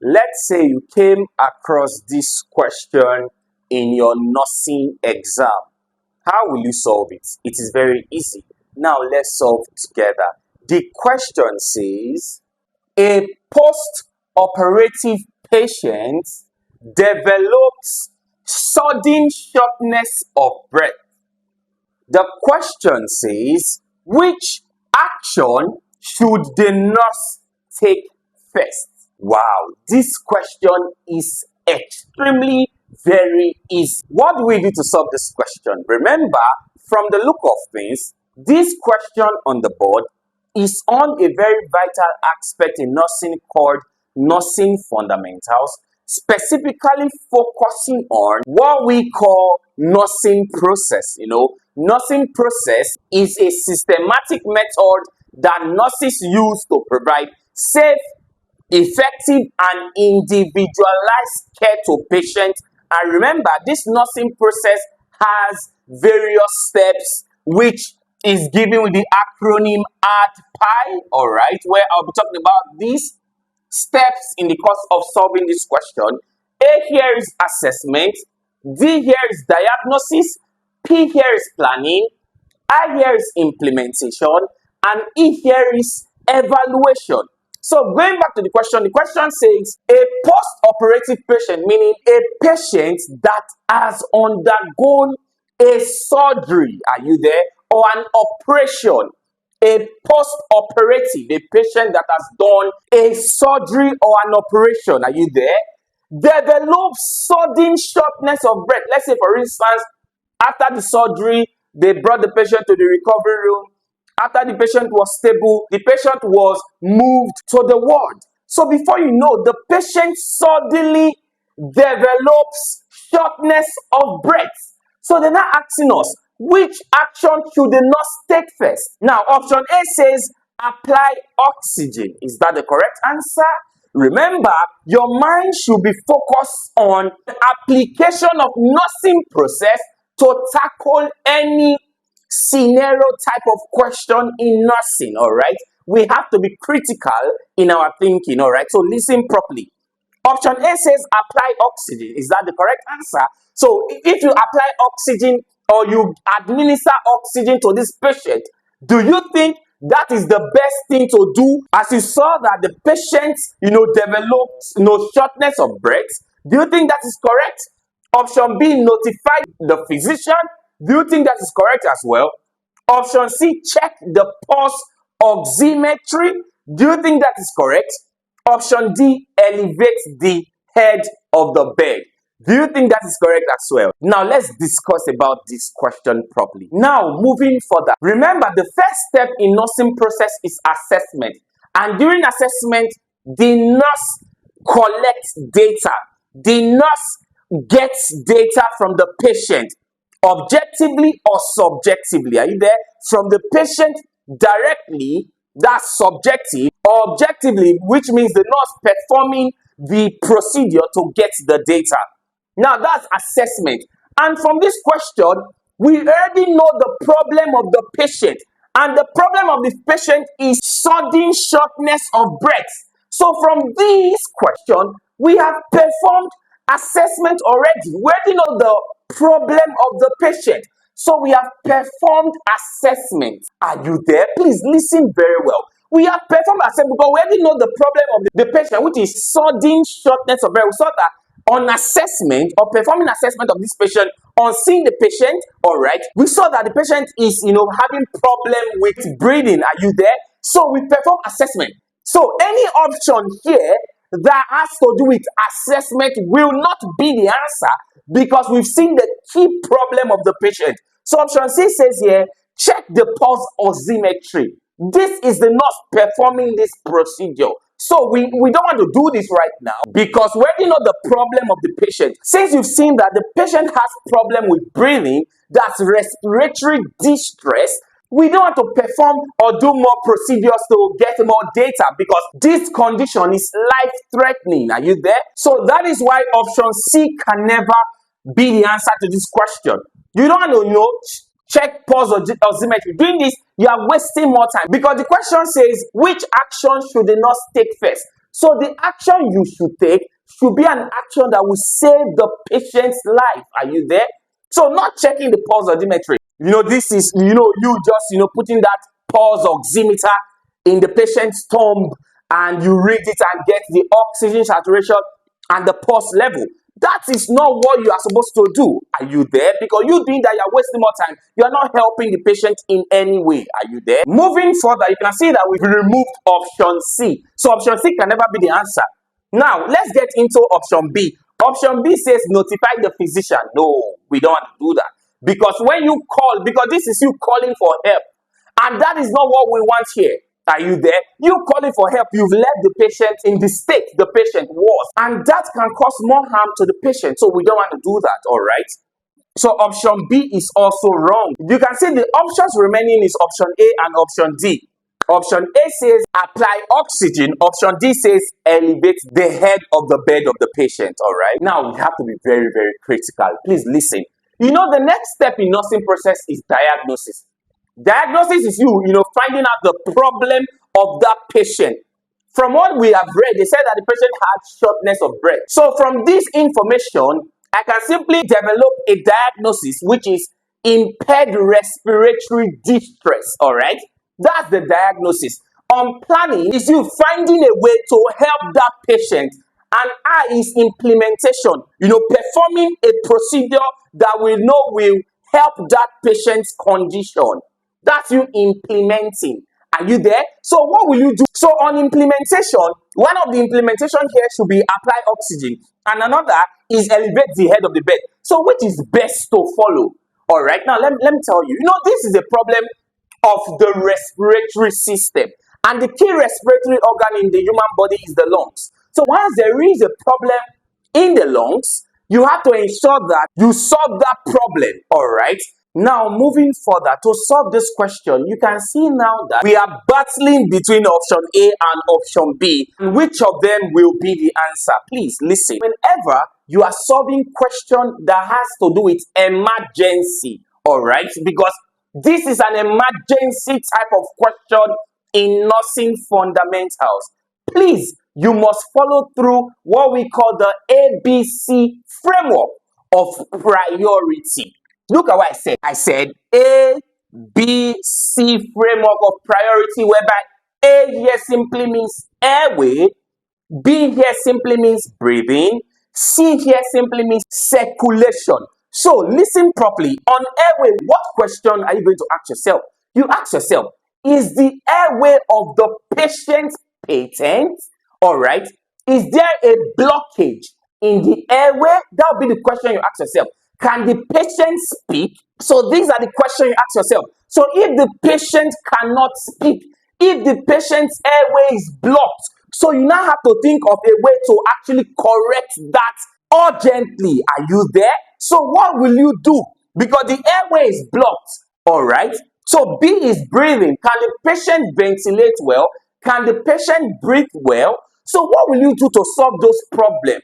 Let's say you came across this question in your nursing exam. How will you solve it? It is very easy. Now let's solve together. The question says, a post-operative patient develops sudden shortness of breath. The question says, which action should the nurse take first? Wow, this question is extremely very easy. What do we do to solve this question? Remember, from the look of things, this question on the board is on a very vital aspect in nursing called nursing fundamentals, specifically focusing on what we call nursing process. Nursing process is a systematic method that nurses use to provide safe, effective, and individualized care to patients. And remember, this nursing process has various steps, which is given with the acronym ADPI, all right, where I'll be talking about these steps in the course of solving this question. A here is assessment, D here is diagnosis, P here is planning, I here is implementation, and E here is evaluation. So going back to the question says a post-operative patient, meaning a patient that has undergone a surgery, are you there, or an operation. A post-operative, a patient that has done a surgery or an operation, are you there, develops sudden shortness of breath. Let's say, for instance, after the surgery, they brought the patient to the recovery room. After the patient was stable, the patient was moved to the ward. So before you know, the patient suddenly develops shortness of breath. So they're not asking us, which action should the nurse take first? Now, option A says apply oxygen. Is that the correct answer? Remember, your mind should be focused on the application of nursing process to tackle any scenario type of question in nursing, all right? We have to be critical in our thinking, all right? So listen properly. Option A says apply oxygen. Is that the correct answer? So if you apply oxygen or you administer oxygen to this patient, do you think that is the best thing to do? As you saw that the patient, developed, shortness of breath, do you think that is correct? Option B, notify the physician. Do you think that is correct as well? Option C, check the pulse oximetry. Do you think that is correct? Option D, elevate the head of the bed. Do you think that is correct as well? Now, let's discuss about this question properly. Now, moving further, remember the first step in nursing process is assessment. And during assessment, the nurse collects data. The nurse gets data from the patient, objectively or subjectively. Are you there? From the patient directly, that's subjective, or objectively, which means the nurse performing the procedure to get the data. Now, that's assessment. And from this question, we already know the problem of the patient. And the problem of the patient is sudden shortness of breath. So from this question, we have performed assessment already. We already know the problem of the patient. So we have performed assessment. Are you there? Please listen very well. We have performed assessment because we already know the problem of the patient, which is sudden shortness of breath. We saw that on assessment or performing assessment of this patient, on seeing the patient, all right, we saw that the patient is, having problem with breathing. Are you there? So we perform assessment. So any option here that has to do with assessment will not be the answer because we've seen the key problem of the patient. So option C says here, check the pulse oximetry. This is the nurse performing this procedure. So we don't want to do this right now because we already know the problem of the patient. Since you've seen that the patient has problem with breathing, that's respiratory distress, we don't want to perform or do more procedures to get more data because this condition is life-threatening. Are you there? So that is why option C can never be the answer to this question. You don't want to check pulse oximetry. Doing this, you are wasting more time because the question says, which action should the nurse take first? So the action you should take should be an action that will save the patient's life. Are you there? So not checking the pulse oximetry. This is, you just, putting that pulse oximeter in the patient's thumb and you read it and get the oxygen saturation and the pulse level. That is not what you are supposed to do. Are you there? Because you doing that, you're wasting more time. You are not helping the patient in any way. Are you there? Moving further, you can see that we've removed option C. So option C can never be the answer. Now, let's get into option B. Option B says notify the physician. No, we don't want to do that. Because when you call, because this is you calling for help. And that is not what we want here. Are you there? You calling for help, you've left the patient in the state the patient was. And that can cause more harm to the patient. So we don't want to do that, all right? So option B is also wrong. You can see the options remaining is option A and option D. Option A says apply oxygen. Option D says elevate the head of the bed of the patient, all right? Now we have to be very, very critical. Please listen. The next step in nursing process is diagnosis. Diagnosis is finding out the problem of that patient. From what we have read, they said that the patient had shortness of breath. So from this information, I can simply develop a diagnosis, which is impaired respiratory distress, all right? That's the diagnosis. Planning is you finding a way to help that patient, and I is implementation, performing a procedure that we know will help that patient's condition. That's you implementing. Are you there? So what will you do? So on implementation, one of the implementation here should be apply oxygen, and another is elevate the head of the bed. So which is best to follow? All right, now let me tell you, this is a problem of the respiratory system, and the key respiratory organ in the human body is the lungs. So once there is a problem in the lungs, you have to ensure that you solve that problem, all right? Now, moving further, to solve this question, you can see now that we are battling between option A and option B. And which of them will be the answer? Please listen. Whenever you are solving question that has to do with emergency, all right? Because this is an emergency type of question in nursing fundamentals. Please, you must follow through what we call the ABC framework of priority. Look at what I said. I said A, B, C framework of priority, whereby A here simply means airway, B here simply means breathing, C here simply means circulation. So listen properly. On airway, what question are you going to ask yourself? You ask yourself, is the airway of the patient patent? All right. Is there a blockage in the airway? That will be the question you ask yourself. Can the patient speak? So these are the questions you ask yourself. So if the patient cannot speak, if the patient's airway is blocked, so you now have to think of a way to actually correct that urgently. Are you there? So what will you do? Because the airway is blocked, all right? So B is breathing. Can the patient ventilate well? Can the patient breathe well? So what will you do to solve those problems?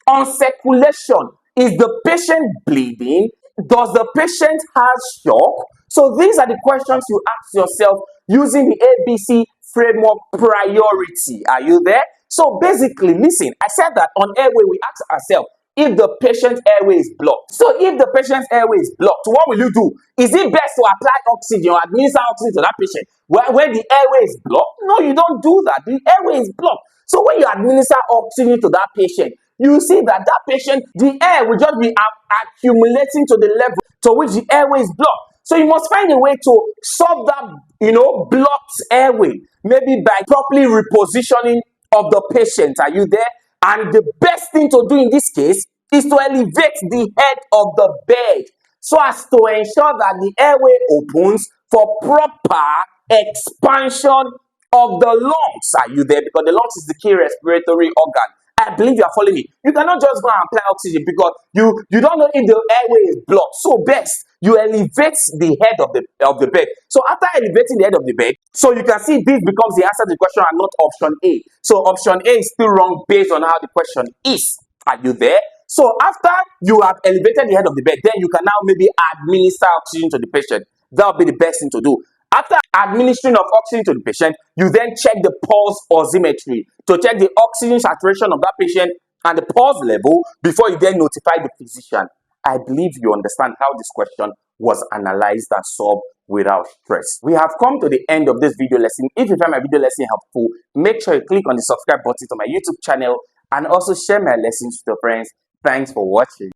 On circulation, is the patient bleeding? Does the patient have shock? So these are the questions you ask yourself using the ABC framework priority. Are you there? So basically, listen, I said that on airway, we ask ourselves if the patient's airway is blocked. So if the patient's airway is blocked, what will you do? Is it best to apply oxygen or administer oxygen to that patient when the airway is blocked? No, you don't do that. The airway is blocked. So when you administer oxygen to that patient, you see that patient, the air will just be accumulating to the level to which the airway is blocked. So you must find a way to solve that, blocked airway, maybe by properly repositioning of the patient. Are you there? And the best thing to do in this case is to elevate the head of the bed so as to ensure that the airway opens for proper expansion of the lungs. Are you there? Because the lungs is the key respiratory organ. I believe you are following me. You cannot just go and apply oxygen because you don't know if the airway is blocked. So best you elevate the head of the bed. So after elevating the head of the bed, so you can see this becomes the answer to the question and not option A. So option A is still wrong based on how the question is. Are you there? So after you have elevated the head of the bed, then you can now maybe administer oxygen to the patient. That will be the best thing to do. After administering of oxygen to the patient, you then check the pulse oximetry to check the oxygen saturation of that patient and the pulse level before you then notify the physician. I believe you understand how this question was analyzed and solved without stress. We have come to the end of this video lesson. If you find my video lesson helpful, make sure you click on the subscribe button to my YouTube channel and also share my lessons with your friends. Thanks for watching.